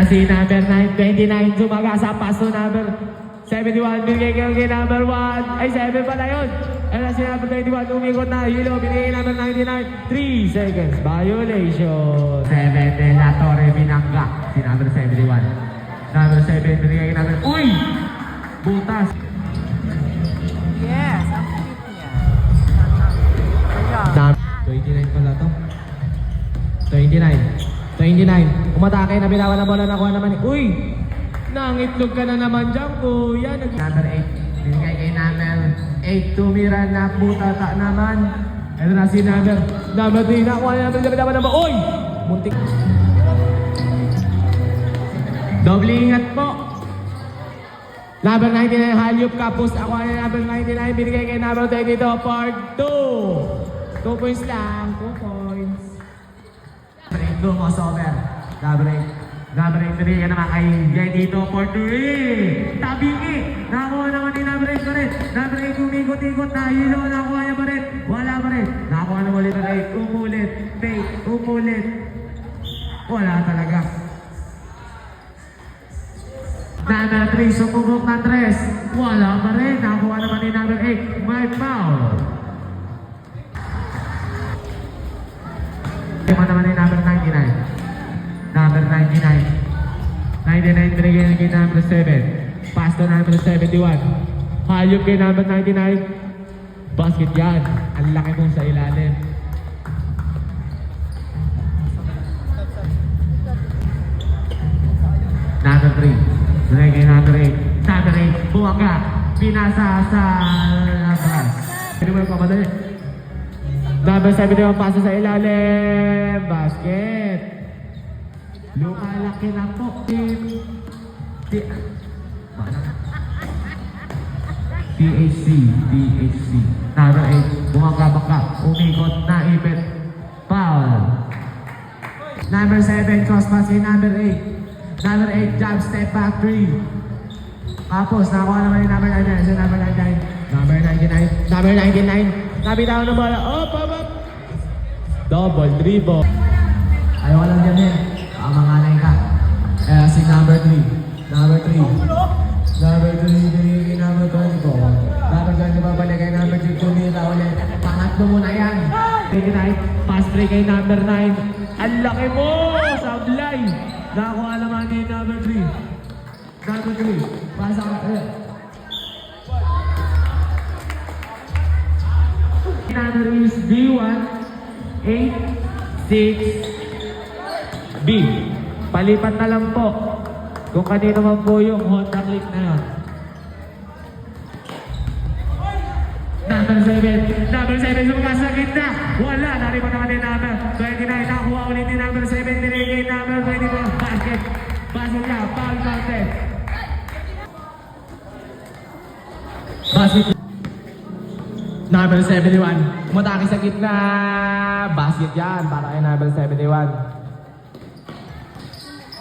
si number 29, sumagasa pass to number 71, binigay kay number 1, ay 7 pala yun. Ayan na si number 21, umikot na, hilo, binigay kay number 99, 3 seconds, violation. 7 de la Torre binangga, si number 71. Number 7, binigay kay number, uy! Butas. Yes, ang cute niya. 29 pala to. 29. Umatake na binawan ng bola, nakuha naman. Uy! Nangitlog ka na naman dyan, kuya. Number 8. Binigay kay number 8. Tumira na butata naman. Ito na si number 3. Nakuha na naman. Uy! Muntik. Doble ingat po. Number 99, Halyop Kapus. Ako na number 99. Binigay kay number 22 for 2. 2 points lang. 2 points. Lumos over. Number 8, binigay naman kay Jedito for 3. Tabingi. Nakuha naman ni number 8 pa rin. Number 8 umikot-ikot na. Hilo. Nakuha niya pa rin. Wala pa rin. Nakuha naman ulit number 8. Umulit. Fake. Umulit. Wala talaga. Number 3, sumubok na 3. Wala pa rin. Nakuha naman ni number 8. May foul. Nakuha naman ni number 99. Number 99. 99 binigay kay number 7. Pass to number 71. Hayop kay number 99. Basket yan. Ang laki mong sa ilalim. Number 3. Binigay kay number 8. Number 8. Buwaka. Pinasa sa labas. Pwede mo yung pamadali. Number 71. Pasa sa ilalim. Basket. Lumalaki na po. THC. Number 8. Bumaka-baka. Umikot na ipit. Foul. Number 7. Cross pass kay number 8. Number 8, jump step back 3. Tapos, nakuha naman yung number 99. So, number 99. Number 99. Number 99. Nabitawan ng bola. Up. Double dribble. Ayaw lang dyan yan. Manganay ka. Si number 3. Number 3. Number 3, number 24. Number 20, babalik kay number 3. Tumira ulit. Pangatlo muna yan. 29. Pass break kay number 9. Ang laki mo! Sablay! Nakuha naman ni number 3. Number 3. Pasa ka ulit. Number is B1, 8, 6, B. Palipat na lang po. Kung kanino man po yung Honda Click na yun. Number 7. Number 7 sumakas sa gitna. Wala. Naripan naman ni number 29. Nakuha ulit ni number 7. Dinigay number 24. Basket. Basket niya. Foul contest. Basket. Number 71. Umatake sa gitna. Basket yan. Para kay number 71.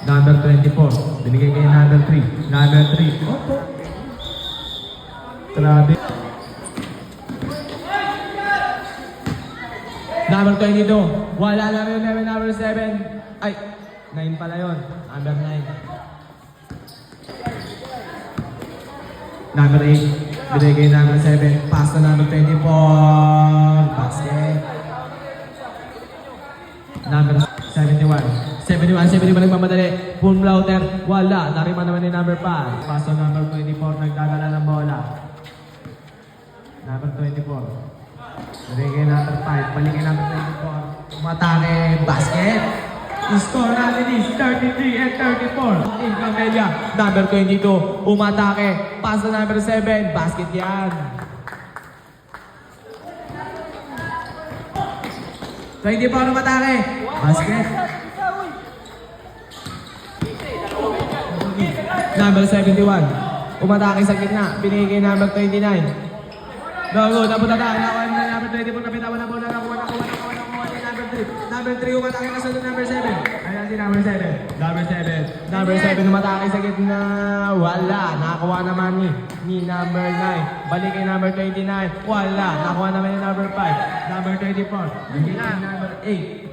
Number 24. Binigay kay number 3. Number 3. Opo. Grabe. Number 22. Wala na rin number 7. Ay, 9 pala yun. Number 9. Number 8. Binigay number 7. Pass na number 24. Basket. Number 71. 71 nagmamadali. Full router. Wala. Nariman naman ni number 5. Pass na number 24. Nagdadala ng bola. Number 24. Binigay number 5. Balik kay number 24. Umatake. Basket. Score natin is 33 and 34. In Camelia. Number 22. Umatake. Pass na number 7. Basket yan. 24 umatake. Basket. Number 71. Umatake sa gitna. Binigay number 29. Bago, napunta tayo. Nakuha na number 24. Napitawan na bola. Nakuha ni number 3. Number 3 umatake na sa number 7. Ayan si number 7. Number 7 umatake sa gitna. Wala. Nakakuha naman ni number 9. Balik kay number 29. Wala. Nakuha naman ni number 5. Number 24. Balik kay number 8.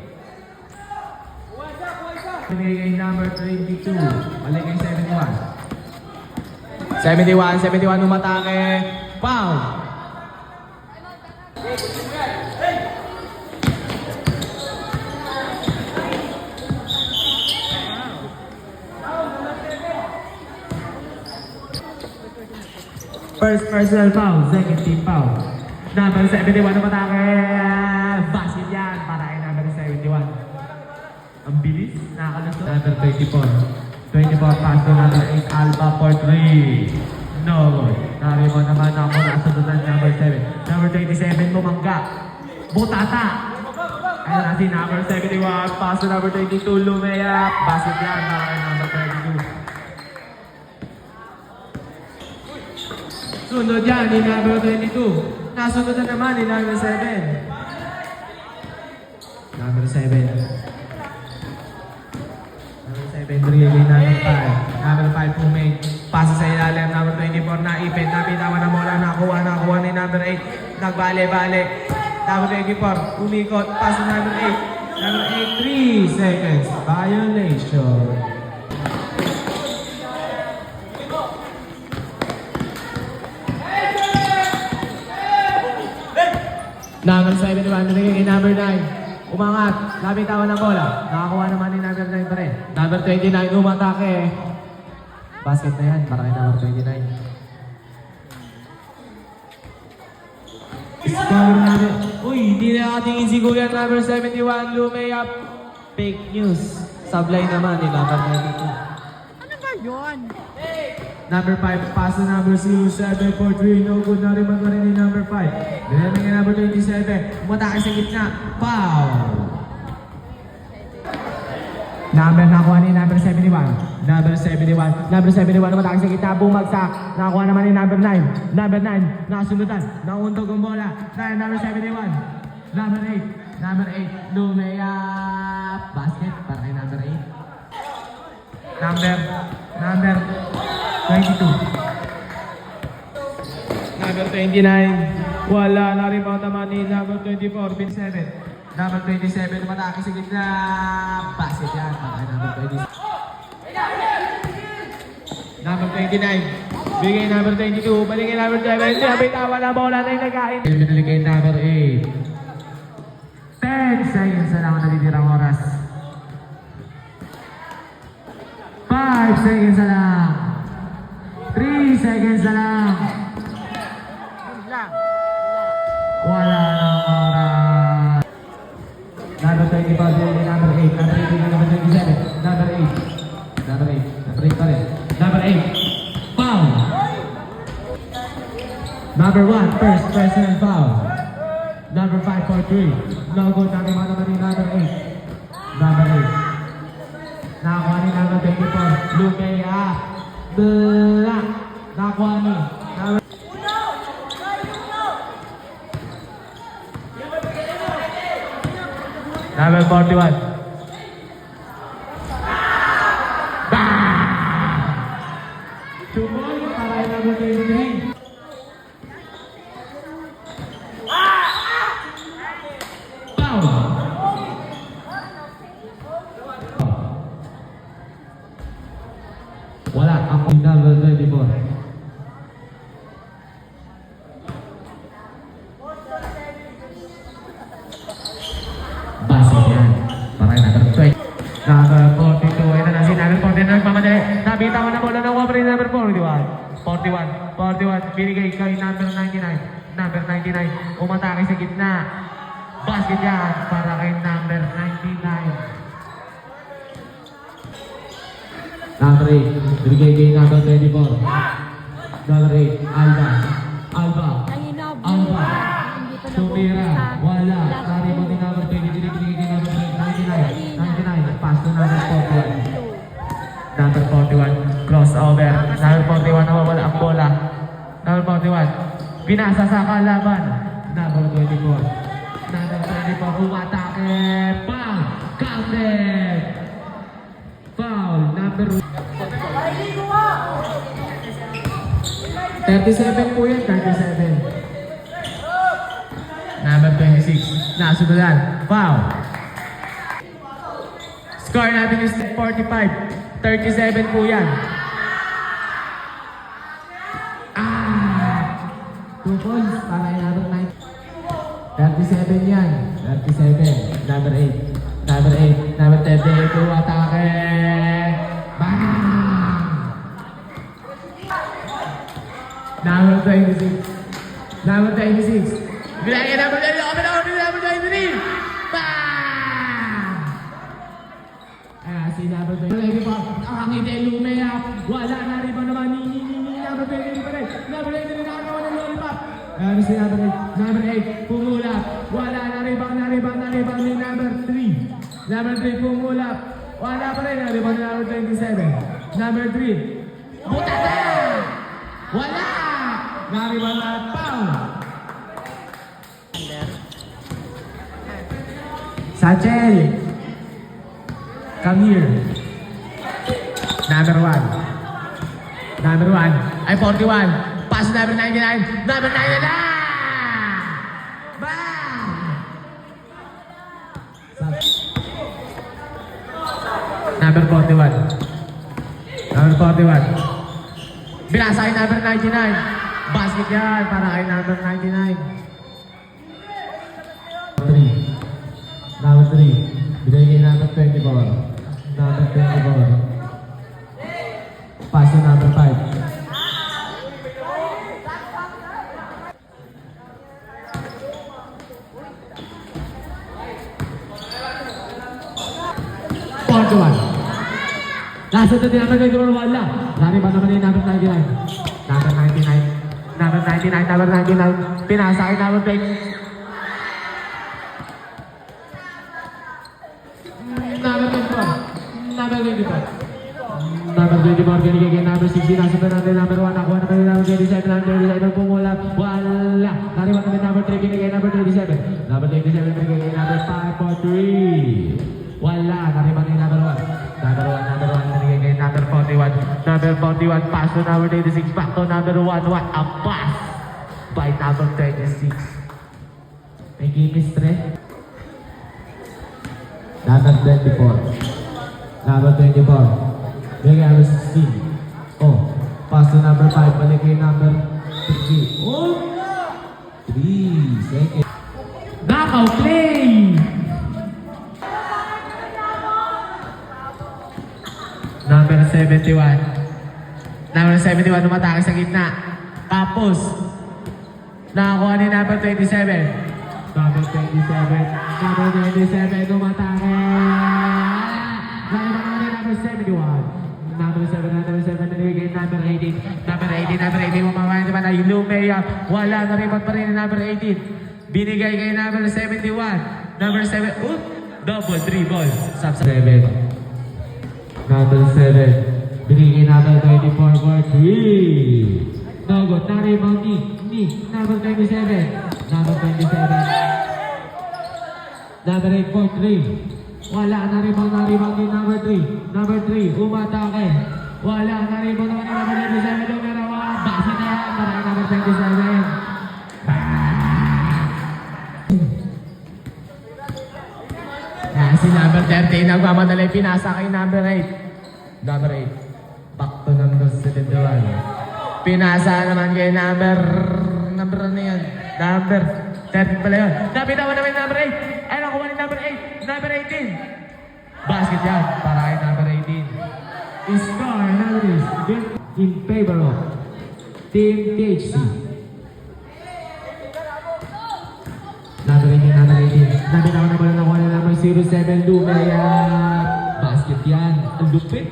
Binigay kay number 22. Balik kay 71. 71 umatake. Foul! First personal foul, second team foul. Number 71 umatake. Basket yan para kay number 71. Ang bilis, nakakalusot. Number 24. 24 pass to number 8, Alba for 3. No good. Narimo naman ako nasunod ng number 7. Number 27, bumangga. Butata. Ayun na si number 71, pass to number 22, Lumea. Basket yan para kay number 32. Sunod yan ni number 22. Nasunod na naman ni number 7. Number 7. Number 7, really number 5. Number 5, Pumeng. Pasa sa ilalim, number 24 na ipin. Napitawan na mula, nakuha ni number 8. Nagbale-bale. Number 24, umikot. Pasa number 8. Number 8, 3 seconds. Violation. Number 71, binigay kay number 9. Umangat, nabitawan ng bola. Nakakuha naman ni number 9 pa rin. Number 29, umatake. Basket na yan, para kay number 29. Score natin. Uy, hindi na ating isigo yan. Number 71, Lumea. Fake news. Sablay naman ni number 92. Ano ba yun? Number 5, pass to number 7 for 3. No good na rin ni number 5. Binigay kay number 27. Umatake sa gitna. Foul! Number nakuha ni number 71. Number 71 umatake sa gitna. Bumagsak. Nakuha naman ni number 9. Number 9, nakasundutan. Nauntog ang bola. Number 71. Number 8. Number 8, Lumea. Basket para kay number 8. Number 22. Number 29. Wala na rin pa naman ni number 24, pin 7. Number 27, matake sa gitna. Basket yan. Para number 27. Number 29. Bigay number 22. Balik kay number 7. Nabitawan na bola na yung nagkain. Binili kay number 8. 10 seconds na lang ang natitirang oras. 5 seconds na lang. 3 seconds na lang. Wala nang oras. Number 25, number 8. Number 8, number 27. Number 8. Number 8. Number 8 pa rin. Number 8. Foul. Number 1, first personal foul. Number 5 for 3. No good natin mga naman ni number 8. Number 8. Nakakuha ni number 24. Lumea. Black. Nakakuha ni number 41. Tumoy para kay number 23. Foul. Wala, ako number 24. Basket yan. Para kay number 20. Number 42. Ito na si number 40 na nagmamadali. Nabitawan na bola ng wabri number 41. 41. Binigay kay number 99. Number 99. Umatake sa gitna. Basket yan. Para kay number 99. Number 8, binigay kay number 24. Number 8, Alba. Tumira. Wala. Narimo ni number 20. Binigay kay number 99. Pass to number 41. Number 41, crossover. Number 41, nawawala ang bola. Number 41, binasa sa kalaban. Number 24. Number 24, umatake. Foul. Counted. Foul. Number 37 po yan, 37. Number 26, nasunudan. Foul. Score natin is 45. 37 po yan. 2 points para inabot 9. 37 yan. 37. Number 8. Number 8. Number 38. Atake. Bang! Number 26. Number 26. Bilangin number 26. Open up. Number 23. Bang! Si number 23 po. Ang hindi lumiyap. Wala na rin ba naman. Number 23 pa rin. Number 23 nakagawa ng lollipop. Si number 8. Number 8. Pumulap. Wala na rin bang ni number 3. Number 3 pumulap. Wala pa rin. Naribang ni number 27. Number 3. Buta na! Wala! Naribang na pound. Satchel. Come here. Number 1. Number 1. Ay, 41. Pass number 99. Number 99. Bang! Number 41. Number 41. Binasa kay number 99. Basket yan para kay number 99. 3. Number 3. Bigay kay number 24. Number 24. Pass to number 5. Nasa ito din naman kayo wala. Lari ba naman yung number 99? Number 99. Number 99. Number 99. Pinasa kay number 20. Number 24. Number 24. Number 24. Ganigay kay number 60. Nasa ito natin number 1. Nakuha na kayo number 27. Number 27. Pumula. Wala. Lari ba naman number 3. Ganigay number 27. Number 27. Ganigay kay number 5 for 3. Wala. Lari ba naman number 1. Number 1. Number 41. Number 41. Pass to number 86. Back to number 1. What a pass by number 26. May chemistry. Number 24. Number 24. Bigay number 16. Oh. Pass to number 5. Balik kay number 3. Oh! 3 seconds. Knockout play! Number 71. Number 71 umatake sa gitna. Tapos, nakakuha ni number 27. Number 27. Number 27 umatake. Nakakuha ni number 71. Number 7, number 7 binigay number 18. Number 18, number 18 mamamayan naman ay Lumea. Wala na rin pa rin ni number 18. Binigay kay number 71. Number 7. Double 3 ball. Sub 7. Number 7. Binigay number 24 for 3. Nogot. Naribang ni. Number 27. Number 27. Number 8 for 3. Wala. Naribang ni number 3. Number 3. Umatake. Wala. Naribang naman ni number 27. Lumerawa. Basa na yan. Para number 27. Si number 13 nagmamadali. Pinasa kay number 8. Number 8. Back to number 71. Pinasa naman kay number ano yan? Number 13 pala yun. Napitawan naman number 8. Ay, nakuha ni number 8. Number 18. Basket yan para kay number 18. Score numbers in favor of Team THC. Number 18, number 18. Napitawan naman nakuha ni number 07. Lumea. Basket yan. Ang lupit.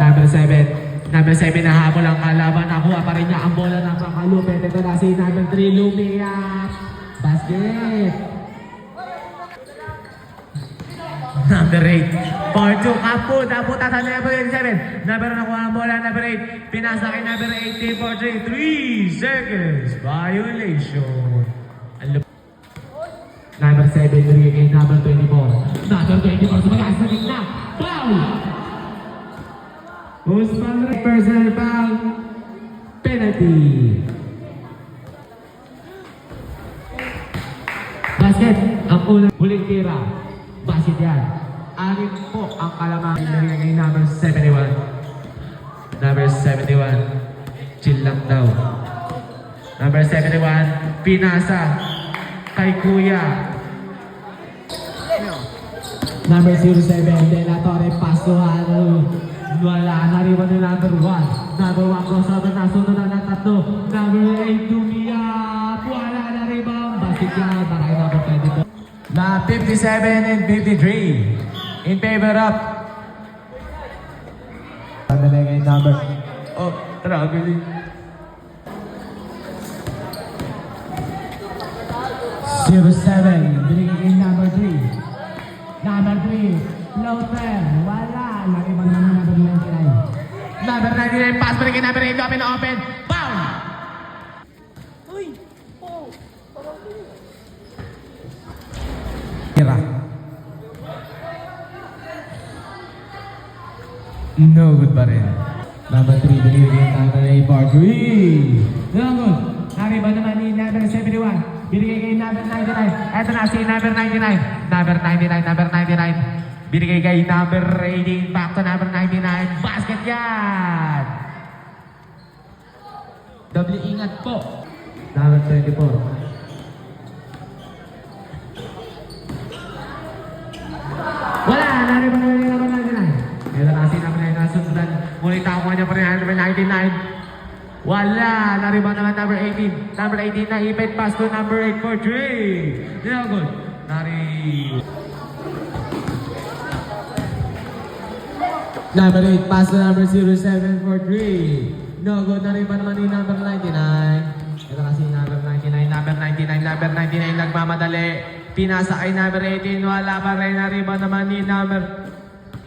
Number 7. Number 7 na habol ang kalaban. Nakuha pa rin niya ang bola ng pakalupit. Ito na si number 3. Lumea. Basket. Number 8. Part 2. Kapo. Napunta sa number 7. Number nakuha ang bola. Number 8. Pinasa kay number 18 for 3. 3 seconds. Violation. Ang lupit. Number 7, binigay kay number 24. Number 24, sumagas sa gitna. Foul! Usman Ray, personal foul. Penalty. Basket, ang unang huling tira. Basket. basket yan. Anim po ang kalamang nilagay kay number 71. Number 71. Chill lang daw. Number 71. Pinasa. Kay Kuya. Number 07. De La Torre. Pass to Harold. Wala na rin yung number 1. Number 1 crossover na. Sunod na ng tatlo. Number 8. Dumiyap. Wala na rin bang basket yan. Maraming number 22. Na 57 and 53. In favor of nalagay number oh, traveling 07, binigay kay number 3. Number 3, floater, wala. Laki ba naman number 99? Number 99, pass binigay kay number 8, open, foul! Uy! Oh! Tira. No good pa rin. Number 3, binigay kay number 8 for 3. No good. Nari ba naman ni number 71? Binigay kay number 99. Eto na si number 99. Number 99, number 99. Binigay kay number 18. Back to number 99. Basket yan! Doble ingat po. Number 24. Wala! Nari ba naman ni number 99? Ito na si number 9 nasundan. Ngunit ako niya pa rin number 99. Wala! Nariba naman number 18. Number 18 na ipit pass to number 8 for 3. No good. Nari. Number 8 pass to number 07 for 3. No good. Nariba naman ni number 99. Ito kasi number 99. Number 99. Number 99 nagmamadali. Pinasa kay number 18. Wala pa rin. Nariba naman ni number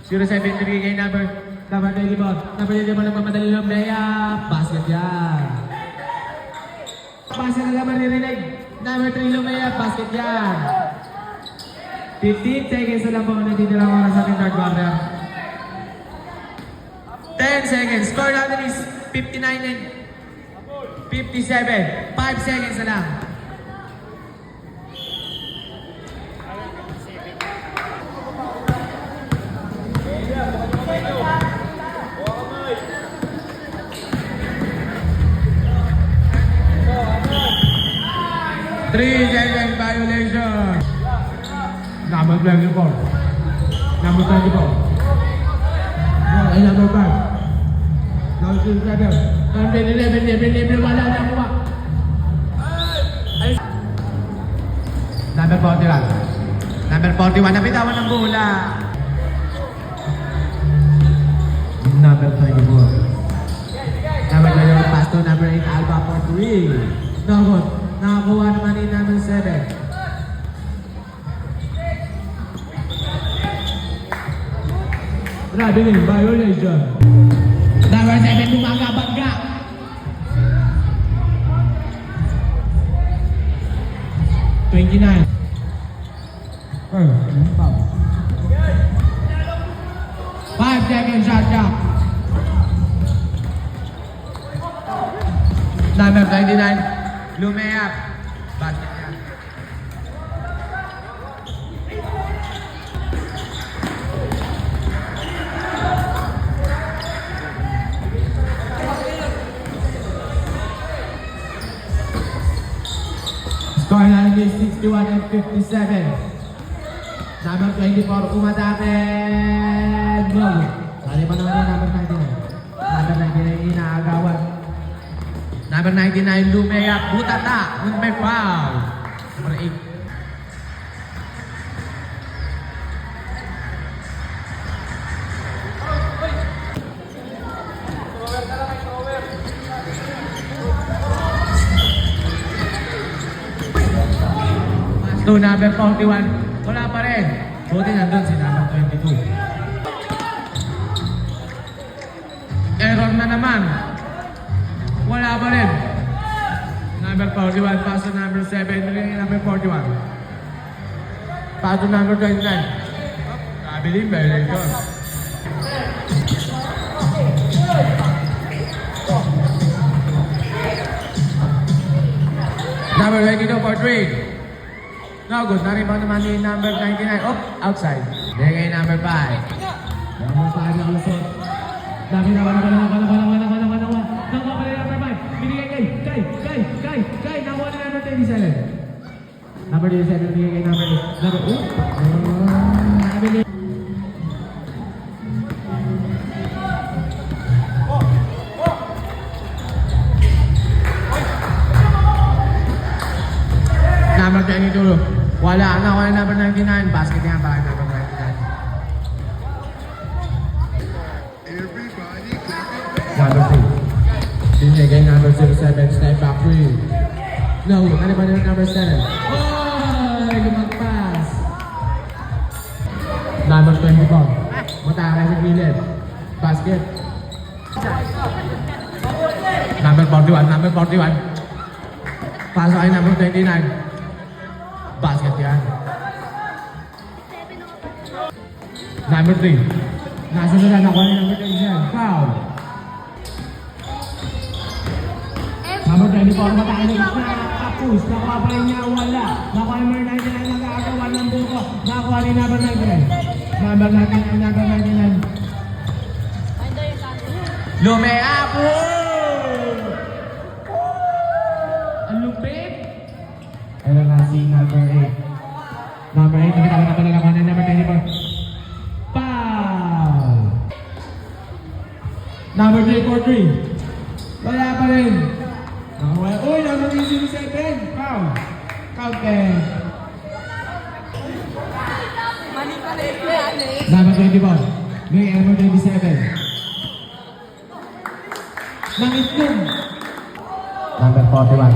07 kay number 24. Number 24 nagmamadali ng Bea. Basket yan. Pasa na naman ni-releg. Number 3 Lumea. Basket yan. 15 seconds na lang po natitirang oras sa ating third quarter. 10 seconds. Score natin is 59 and 57. 5 seconds na lang. Three second violation. Number 24. Number 24. Ay, number 5. Number 27. Number 11. Wala na kuha. Number 41. Number 41. Napitawan ng bola. Number 24. Number 24. Pass to number 8. Alba for 3. No good. Nakakuha naman ni number 7. Grabe rin, violation. Number 7, bumagabagga. Foul. 5 seconds shot clock. Number 29. Lumea. Basket yan. Score line is 61 and 57. Number 24, umatake. No. Sali pa naman yung number 99. Number 99, inaagawan. Number 99, Lumea, Butata, may foul. Number 8. To number 41, wala pa rin. Buti nandun si number 22. Error na naman. Wala pa rin. Number 41, pass to number 7, number 41. Pass to number 29. Sabi din, violation. Number 22 for 3. No good. Naribaw naman ni number 99. Oh, outside. Bigay number 5. Number 5 na kalusot. Dami na nakuha pala number 5. Binigay kay. Nakuha na number 27. Number 27, binigay kay number 8. Number 8. Number 22. Wala na, wala number 99. Basket yan para number 99. Number 3. Binigay number 07. Step back 3. No, ano ba yung number 7? Oh! Lumagpas! Number 24. Mataka sa gilid. Basket. Number 41. Pasok ay number 29. Basket yan. Number 3. Nasunod na nakuha ni number 10. Foul. Number 24. Matake na kapus. Nakuha pa rin niya. Wala. Nakuha ni number 99. Nag-aagawan ng buko. Nakuha ni number 99. Number 99. Lumeapo! Ang lupit! Ano nga si number 8. Number 8, nakita ko na pala nakuha na number 24. Foul! Number 3 for 3. Wala pa rin. Nakuha. Uy, number 27. Foul! Counted. Mali ka na yan eh. Number 24. May number 27. Nangitlog. Number 41.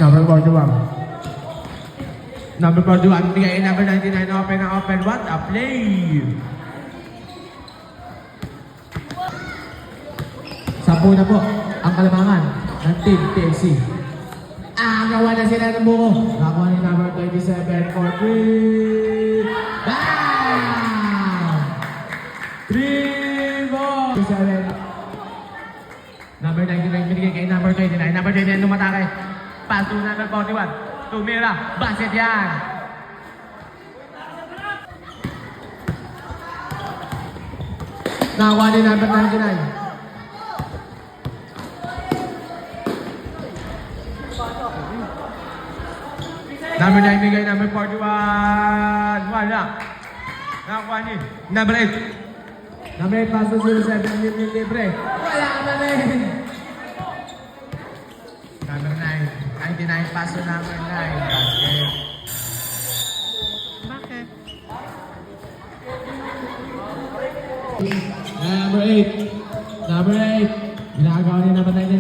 Number 41. Number 41, bigay number 99, open. What a play! 10 na po ang kalamangan ng Team TFC. Gawa na sila ng buko. Nakuha ni number 27 for 3. Bam! 3 ball! 27. Number 99, binigay kay number 29. Number 29, lumatake. Pass to number 41. Tumira. Basket yan. Nakuha ni number 99. Number 9, bigay number 41. Wala. Nakuha ni number 8. Number 8, pass to 07. Libre. Wala na rin. Number 9. 99, pass to number 9. Basket. Bakit? Number 8. Number 8. Ginagawa ni number 9.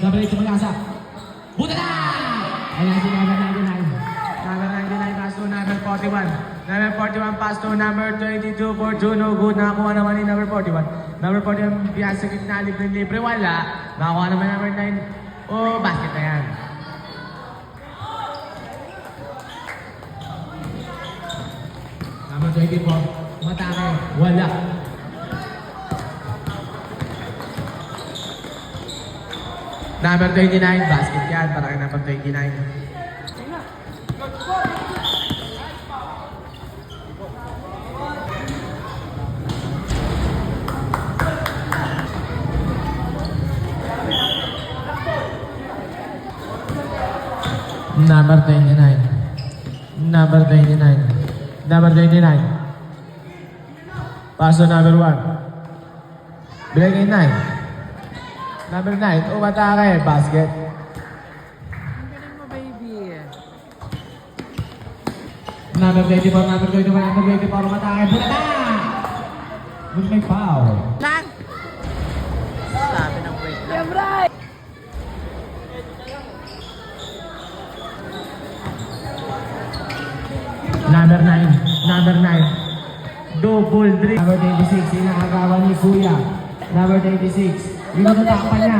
Number 8 sumagasa. Buta na! Ayan si number 99. Number 99 pass to number 41. Number 41 pass to number 22 for Juno. Good. Nakakuha naman ni number 41. Number 41 biyan sa gitna. Libre. Wala. Nakakuha naman number 9. Oh, basket na yan. Number 24. Matake. Wala. Number 29. Basket yan. Para kay number 29. Number 29. Number 29. Number 29. Paso number 1. Bigay kay 9. Number 9. Umatake. Basket. Ang galing mo, baby. Number 24. Number 24. Number 24. Umatake. Bulata! Good may foul. Lang! Sabi ng wait lang. Right! Number 9. Number 9. Double dribble. Number 26. Inakagawa ni Kuya. Number 26. Yung natatakpan niya.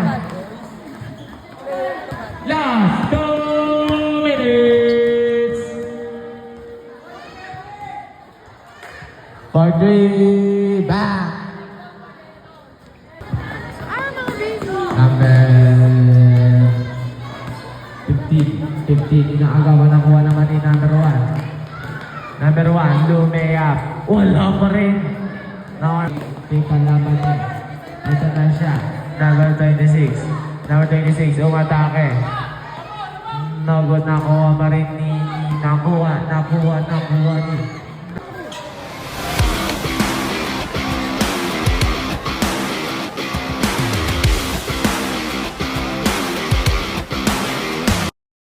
Last 2 minutes. For 3. Back. Mga baby! Number 15. 15. Inaagawan na kuha naman ni number 1. Number 1, Lumea. Wala pa rin. Tingnan laban niya. Ito na siya. Number 26. Number 26, umatake. Nakuha pa rin ni... Nakuha ni